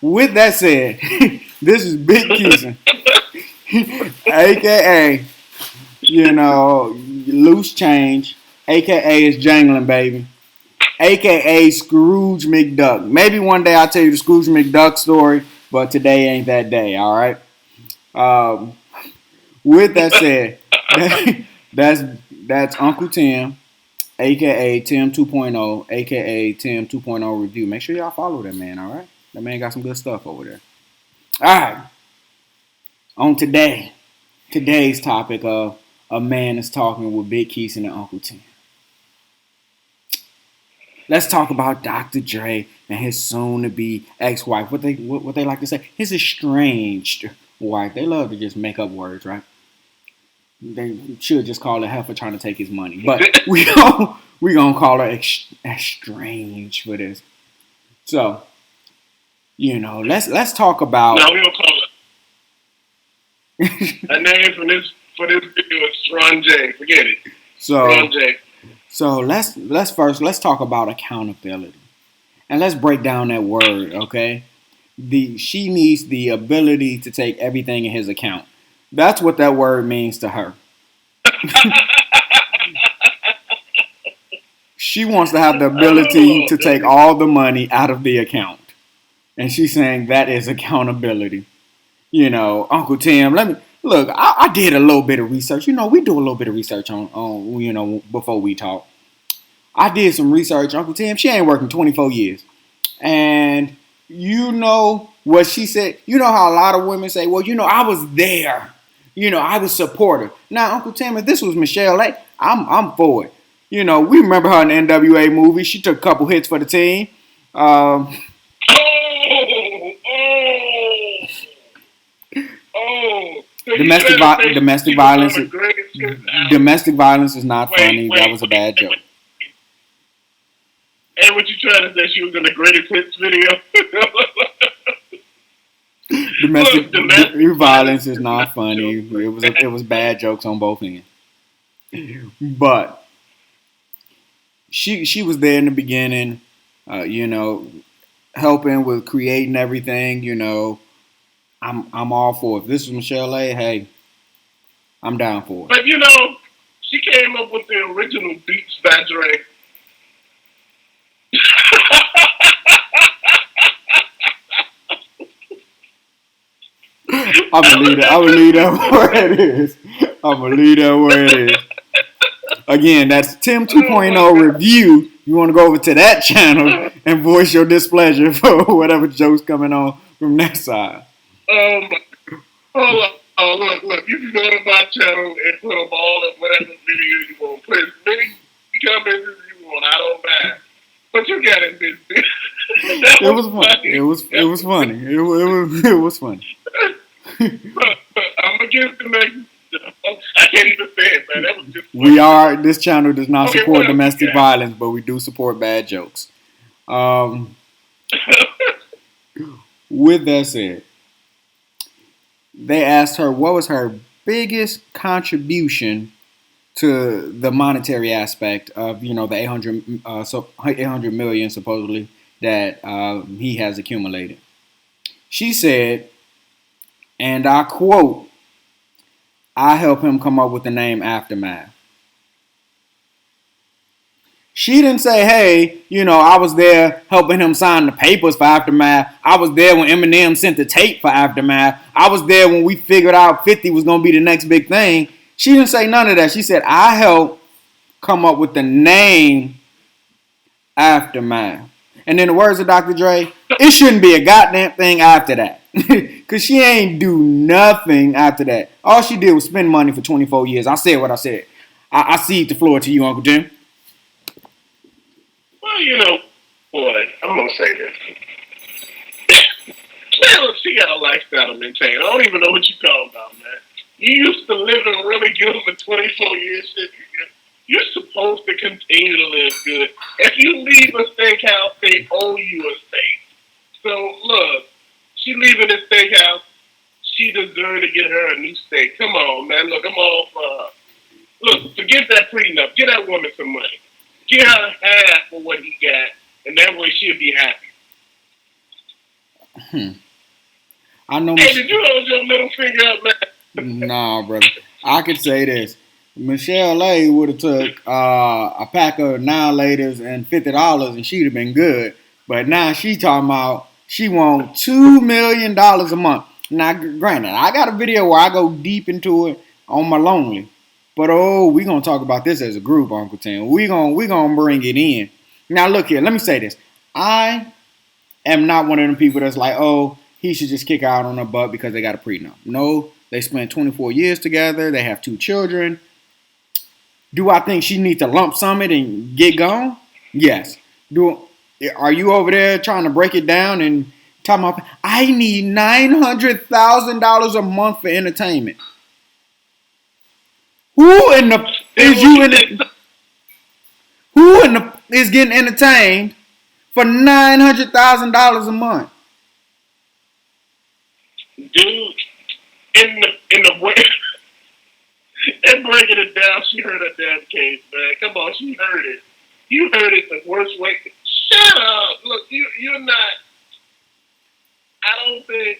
With that said, this is Big Keison, aka loose change, aka is jangling baby, aka Scrooge McDuck. Maybe one day I'll tell you the Scrooge McDuck story, but today ain't that day. All right. Um, with that said, that's that's Uncle Tim, aka Tim 2.0, aka Tim 2.0 review. Make sure y'all follow that man. All right. That man got some good stuff over there. All right. On today's topic of a man is talking with Big Keison and Uncle Tim. Let's talk about Dr. Dre and his soon-to-be ex-wife. What they like to say, his estranged wife. They love to just make up words, right? They should just call her heifer trying to take his money, but we gonna call her estranged for this. So let's talk about. No, we don't call it. A name for this video is Ron J. Forget it. Ron J. So let's talk about accountability, and let's break down that word. Okay, she needs the ability to take everything in his account. That's what that word means to her. She wants to have the ability to take all the money out of the account, and she's saying that is accountability. Uncle Tim, let me look. I did a little bit of research. We do a little bit of research on before we talk. I did some research. Uncle Tim, she ain't working 24 years, and you know what she said. You know how a lot of women say, "Well, I was there. I was supportive." Now, Uncle Tim, if this was Michelle A, I'm for it. We remember her in the NWA movie. She took a couple hits for the team. Domestic violence. Domestic violence is not funny. That was a bad joke. And what you trying to say? She was in the greatest hits video. Domestic violence is not funny. It was bad jokes on both ends. But she was there in the beginning, helping with creating everything. I'm all for it. If this was Michelle A, hey, I'm down for it. But she came up with the original beats by Dre. I'm gonna leave that where it is. Again, that's Tim 2.0 review. You want to go over to that channel and voice your displeasure for whatever joke's coming on from that side. Hold on. Oh, look. You can go to my channel and put up all of whatever video you want. Put as many comments as you want. I don't mind. But you got it, bitch. It was funny. It was funny. I'm against the next. I can't even say it, man. That was just funny. This channel does not support domestic violence, but we do support bad jokes. With that said, they asked her what was her biggest contribution to the monetary aspect of the 800 million supposedly that he has accumulated. She said, and I quote, "I help him come up with the name Aftermath." She didn't say, "Hey, I was there helping him sign the papers for Aftermath. I was there when Eminem sent the tape for Aftermath. I was there when we figured out 50 was going to be the next big thing." She didn't say none of that. She said, "I helped come up with the name Aftermath." And in the words of Dr. Dre, it shouldn't be a goddamn thing after that. Because she ain't do nothing after that. All she did was spend money for 24 years. I said what I said. I cede the floor to you, Uncle Tim. Well, boy, I'm going to say this. Man, look, she got a lifestyle to maintain. I don't even know what you're talking about, man. You used to live in really good for 24 years. You're supposed to continue to live good. If you leave a steakhouse, they owe you a steak. So, look, she leaving this steakhouse. She deserved to get her a new steak. Come on, man. Look, I'm all for her. Look, forget that prenup. Get that woman some money. Get her half of what he got, and that way she'll be happy. I know. Hey, did you hold your middle finger up, man? Nah, brother. I could say this. Michelle A would have took a pack of annihilators and $50 and she'd have been good. But now she talking about she want $2 million a month. Now, granted, I got a video where I go deep into it on my lonely. But we gonna talk about this as a group, Uncle Tim. We gonna bring it in. Now look here, let me say this. I am not one of them people that's like, oh, he should just kick out on her butt because they got a prenup. No, they spent 24 years together. They have 2 children. Do I think she needs to lump sum it and get gone? Yes. Are you over there trying to break it down and talking about, I need $900,000 a month for entertainment? Who in the is getting entertained for $900,000 a month? Dude, in the way and breaking it down, she heard her damn case, man. Come on, she heard it. You heard it the worst way. Shut up. Look, you're not. I don't think,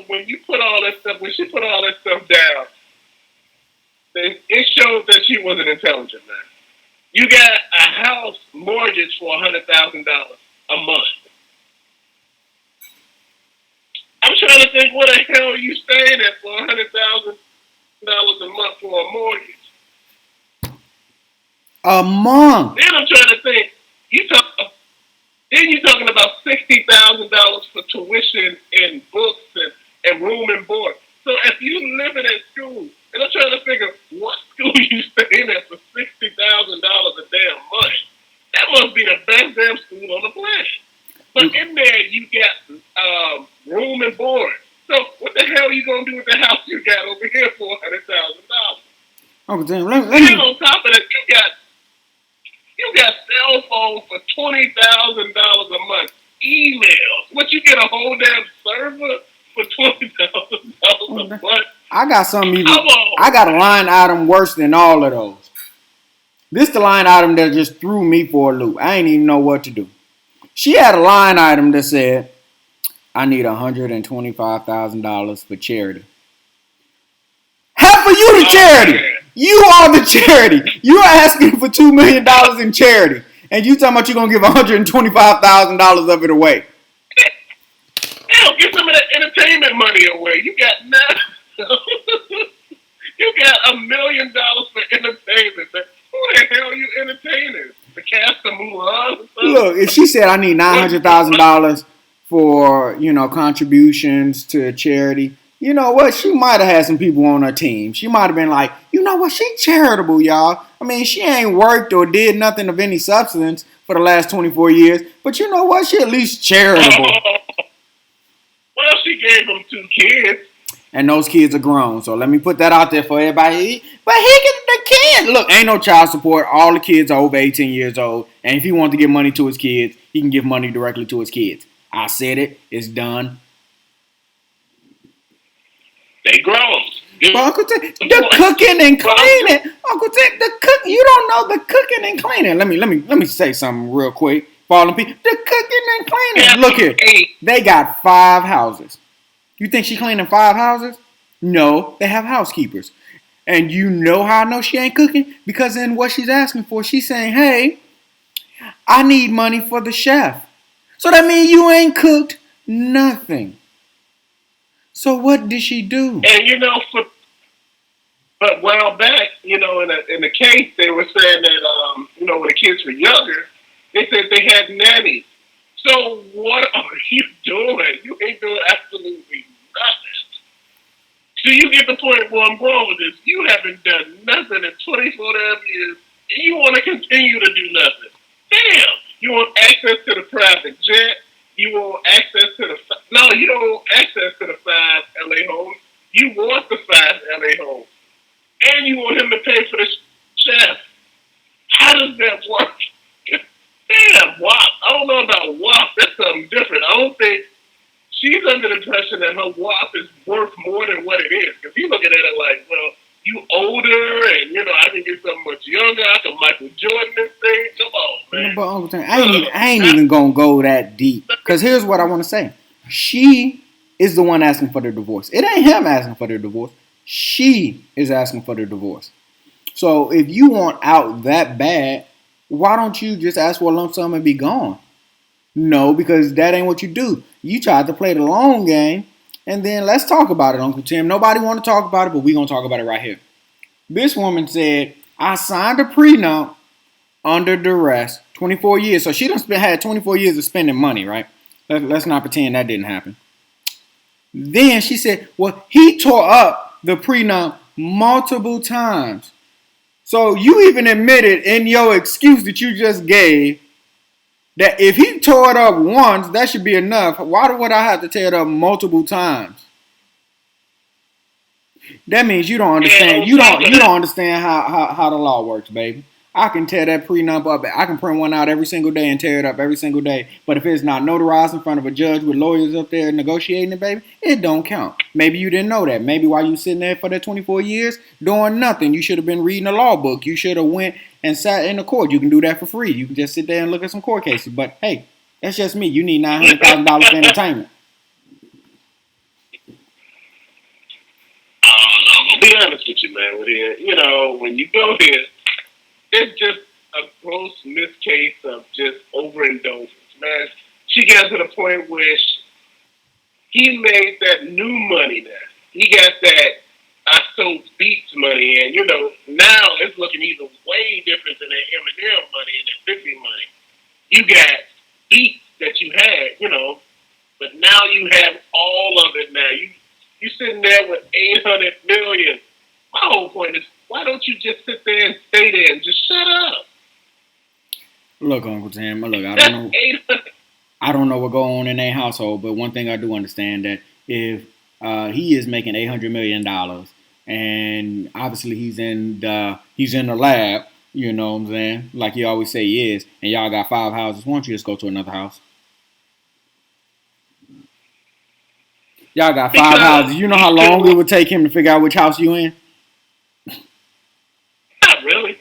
when you put all that stuff, when she put all that stuff down, it shows that she wasn't intelligent, man. You got a house mortgage for $100,000 a month. I'm trying to think, what the hell are you staying at for $100,000 a month for a mortgage? A month. Then I'm trying to think. Then you're talking about $60,000 for tuition and books and room and board. So if you living at school, and I'm trying to figure what school you staying at for $60,000 a damn month. That must be the best damn school on the planet. But in there you got room and board. So what the hell are you gonna do with the house you got over here for $100,000? Uncle Tim, And on top of that, you got cell phone for $20,000 a month. Emails. What, you get a whole damn server for $20,000 a month? I got something even. I got a line item worse than all of those. This the line item that just threw me for a loop. I ain't even know what to do. She had a line item that said, I need $125,000 for charity. Half of you the charity. You are the charity. You are asking for $2 million in charity. And you talking about you're going to give $125,000 of it away. Hell, give some of that entertainment money away. You got you got $1 million for entertainment. Who the hell are you entertaining? The cast of Mulan? Look, if she said I need $900,000 for, contributions to charity, you know what? She might have had some people on her team. She might have been like, you know what? She charitable, y'all. I mean, she ain't worked or did nothing of any substance for the last 24 years. But you know what? She at least charitable. Well, she gave them 2 kids. And those kids are grown. So let me put that out there for everybody. But the kids. Look, ain't no child support. All the kids are over 18 years old. And if he wants to give money to his kids, he can give money directly to his kids. I said it. It's done. They grown. But Uncle Tim, the cooking and cleaning. Uncle Tim, you don't know the cooking and cleaning. Let me say something real quick. Falling people. The cooking and cleaning. Look here. They got 5 houses. You think she cleaning 5 houses? No, they have housekeepers. And you know how I know she ain't cooking? Because in what she's asking for, she's saying, hey, I need money for the chef. So that means you ain't cooked nothing. So what did she do? And but a while back, in the case, they were saying that, when the kids were younger, they said they had nannies. So what are you doing? You ain't doing absolutely nothing. So you get the point where I'm going with this. You haven't done nothing in 24 damn years, and you want to continue to do nothing. Damn! You want access to the private jet. You want access to you don't want access to the 5 LA homes. You want the 5 LA homes. And you want him to pay for the chef. How does that work? Damn, WAP. I don't know about WAP. That's something different. I don't think she's under the impression that her WAP is worth more than what it is. Because he's looking at it like, well, you older and, I can get something much younger. I can Michael Jordan this thing. Come on, man. But Uncle Tim, I ain't even going to go that deep. Because here's what I want to say. She is the one asking for the divorce. It ain't him asking for the divorce. She is asking for the divorce. So if you want out that bad, why don't you just ask for a lump sum and be gone? No, because that ain't what you do. You tried to play the long game, and then let's talk about it, Uncle Tim. Nobody want to talk about it, but we gonna talk about it right here. This woman said, "I signed a prenup under duress, 24 years." So she done had 24 years of spending money, right? Let's not pretend that didn't happen. Then she said, "Well, he tore up the prenup multiple times." So you even admitted in your excuse that you just gave that if he tore it up once, that should be enough. Why would I have to tear it up multiple times? That means you don't understand. You don't understand how the law works, baby. I can tear that prenup up. I can print one out every single day and tear it up every single day. But if it's not notarized in front of a judge with lawyers up there negotiating it, baby, it don't count. Maybe you didn't know that. Maybe while you sitting there for that 24 years doing nothing, you should have been reading a law book. You should have went and sat in the court. You can do that for free. You can just sit there and look at some court cases. But hey, that's just me. You need $900,000 for entertainment. I'm gonna be honest with you, man. With here, when you go here, it's just a gross miscase of just overindulgence, man. She got to the point where he made that new money now. He got that I sold beats money, and now it's looking even way different than that Eminem money and that 50 money. You got beats that you had, but now you have all of it now. You sitting there with 800 million. My whole point is, why don't you just sit there and stay there and just shut up? Look, Uncle Tim, look, I That's don't know. 800. I don't know what going on in their household, but one thing I do understand that if he is making $800 million, and obviously he's in the lab, you know what I'm saying, like he always say he is, and y'all got 5 houses. Why don't you just go to another house? Y'all got 5 houses. You know how long it would take him to figure out which house you in? Not really.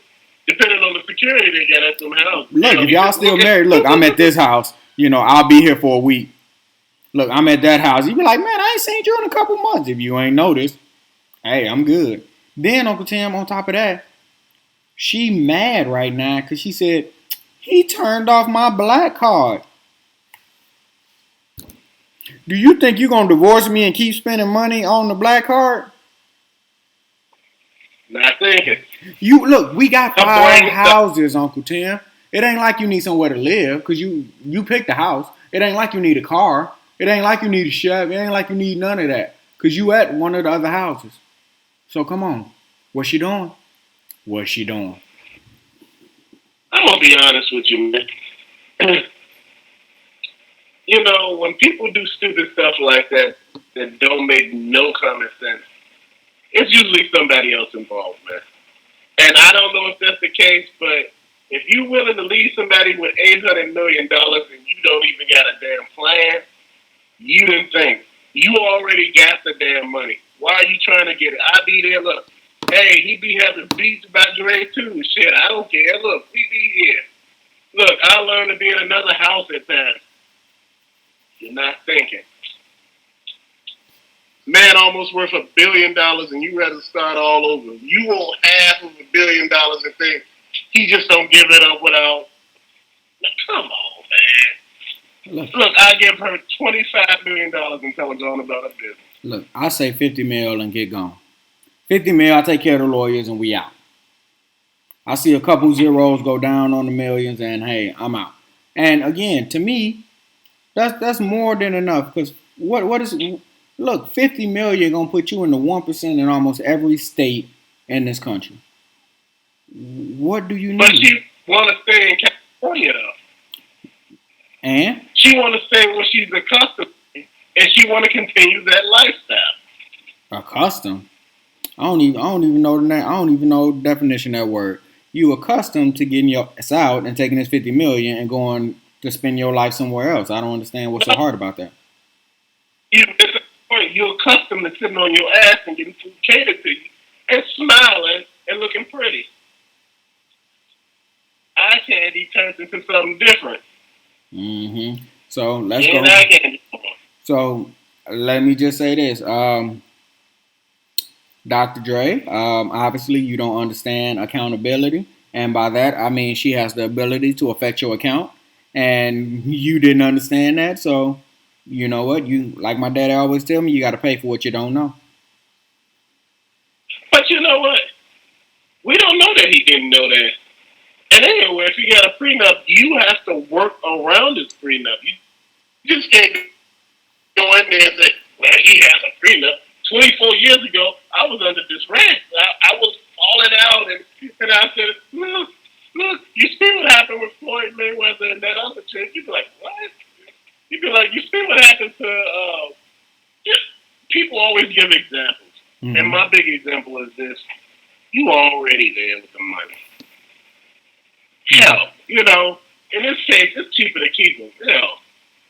Depending on the security they got at some house. Look, if y'all still married, look, I'm at this house. I'll be here for a week. Look, I'm at that house. You be like, man, I ain't seen you in a couple months. If you ain't noticed, hey, I'm good. Then Uncle Tim, on top of that, she mad right now because she said he turned off my black card. Do you think you're gonna divorce me and keep spending money on the black card? Not thinking. You look, we got 5 houses, Uncle Tim. It ain't like you need somewhere to live because you picked the house. It ain't like you need a car. It ain't like you need a chef. It ain't like you need none of that because you at one of the other houses. So come on, what's she doing? What's she doing? I'm gonna be honest with you, man. When people do stupid stuff like that don't make no common sense, it's usually somebody else involved, man. And I don't know if that's the case, but if you're willing to leave somebody with $800 million and you don't even got a damn plan, you didn't think. You already got the damn money. Why are you trying to get it? I be there, look. Hey, he be having beats by Dre too. Shit, I don't care. Look, we be here. Look, I learned to be in another house at times. You're not thinking. Man almost worth $1 billion and you rather start all over. You want half of $1 billion and think he just don't give it up without. Now, come on, man. Look, I give her $25 million and tell her going about her business. Look, I say 50 mil and get gone. 50 mil, I take care of the lawyers and we out. I see a couple zeros go down on the millions and hey, I'm out. And again, to me, that's more than enough because what is look, 50 million gonna put you in the 1% in almost every state in this country. What do you need? But she want to stay in California though. And she want to stay where she's accustomed to, and she want to continue that lifestyle. Accustomed? I don't even know the name. I don't even know the definition of that word. You accustomed to getting your ass out and taking this 50 million and going to spend your life somewhere else. I don't understand what's so hard about that. You're accustomed to sitting on your ass and getting food catered to you and smiling and looking pretty. Eye candy turns into something different. Mm-hmm. So let's So let me just say this. Dr. Dre, obviously you don't understand accountability. And by that, I mean she has the ability to affect your account. And you didn't understand that. So, you know what? You, like my daddy always tell me, you got to pay for what you don't know. But you know what? We don't know that he didn't know that. And anyway, if you got a prenup, you have to work around his prenup. You just can't go in there and say, well, he has a prenup. 24 years ago, I was under this rant. I was falling out, and I said, look, you see what happened with Floyd Mayweather and that other chick. You'd be like, what? You'd be like, you see what happened to, people always give examples. Mm-hmm. And my big example is this. You already there with the money. Hell, in this case, it's cheaper to keep them. Hell,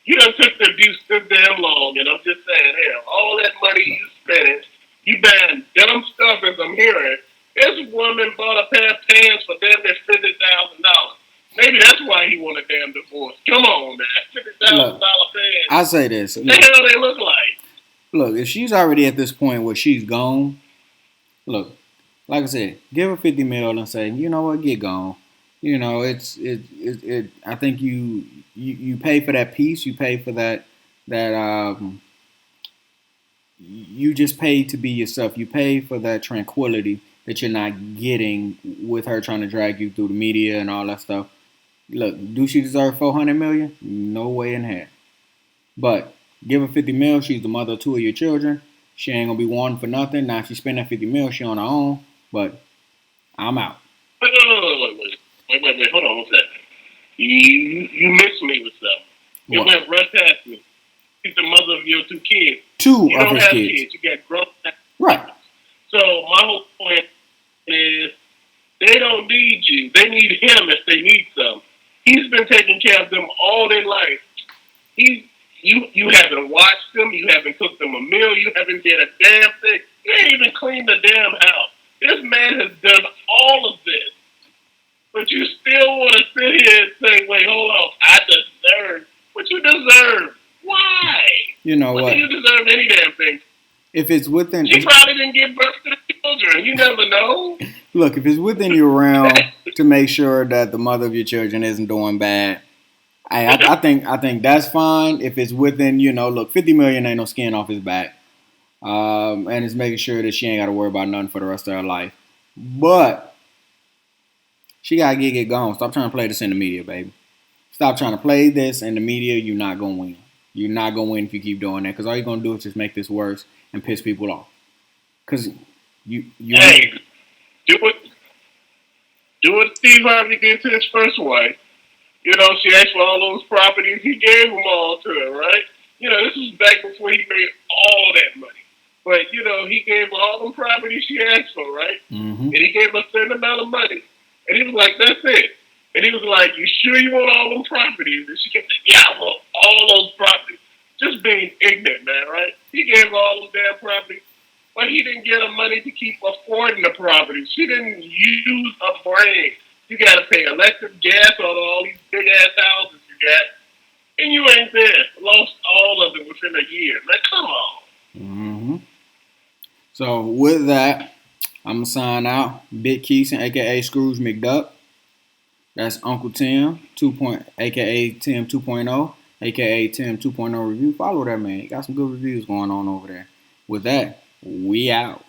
you done took the abuse this damn long, and I'm just saying, hell, all that money you spending, you buying dumb stuff as I'm hearing. This woman bought a pair of pants for damn near $50,000. Maybe that's why he want a damn divorce. Come on, man. $50,000 pants. I say this. What the hell they look like? Look, if she's already at this point where she's gone, look, like I said, give her 50 mil and say, you know what, get gone. I think you pay for that peace. You pay for that. You just pay to be yourself. You pay for that tranquility that you're not getting with her trying to drag you through the media and all that stuff. Look, do she deserve $400 million? No way in hell. But give her 50 mil. She's the mother of 2 of your children. She ain't gonna be wanting for nothing. Now if she spend that 50 mil, she on her own. But I'm out. Wait, hold on one second. You missed me with something. You went right past me. She's the mother of your 2 kids. Two you of don't his have kids. You got grown. Right. So my whole point is they don't need you. They need him if they need some. He's been taking care of them all their life. You haven't watched them. You haven't cooked them a meal. You haven't did a damn thing. You ain't even cleaned the damn house. This man has done all of this. But you still want to sit here and say, wait, hold on, I deserve what you deserve. Why? You know what? Do you deserve any damn thing? If it's within... She probably didn't give birth to the children. You never know. Look, if it's within your realm to make sure that the mother of your children isn't doing bad, I think that's fine. If it's within, look, 50 million ain't no skin off his back. And it's making sure that she ain't got to worry about nothing for the rest of her life. But she got to get it gone. Stop trying to play this in the media, baby. Stop trying to play this in the media. You're not going to win. You're not going to win if you keep doing that. Because all you're going to do is just make this worse and piss people off. Because you hey, do what Steve Harvey did to his first wife. She asked for all those properties. He gave them all to her, right? This was back before he made all that money. But, he gave her all the properties she asked for, right? Mm-hmm. And he gave her a certain amount of money. And he was like, that's it. And he was like, you sure you want all them properties? And she kept saying, yeah, I want all those properties. Just being ignorant, man, right? He gave her all those damn properties. But he didn't get her money to keep affording the properties. She didn't use her brain. You got to pay electric, gas on all these big-ass houses you got. And you ain't there. Lost all of it within a year. Man, come on. Mm-hmm. So with that, I'm going to sign out. Big Keison, a.k.a. Scrooge McDuck. That's Uncle Tim, a.k.a. Tim 2.0, a.k.a. Tim 2.0 review. Follow that man. He got some good reviews going on over there. With that, we out.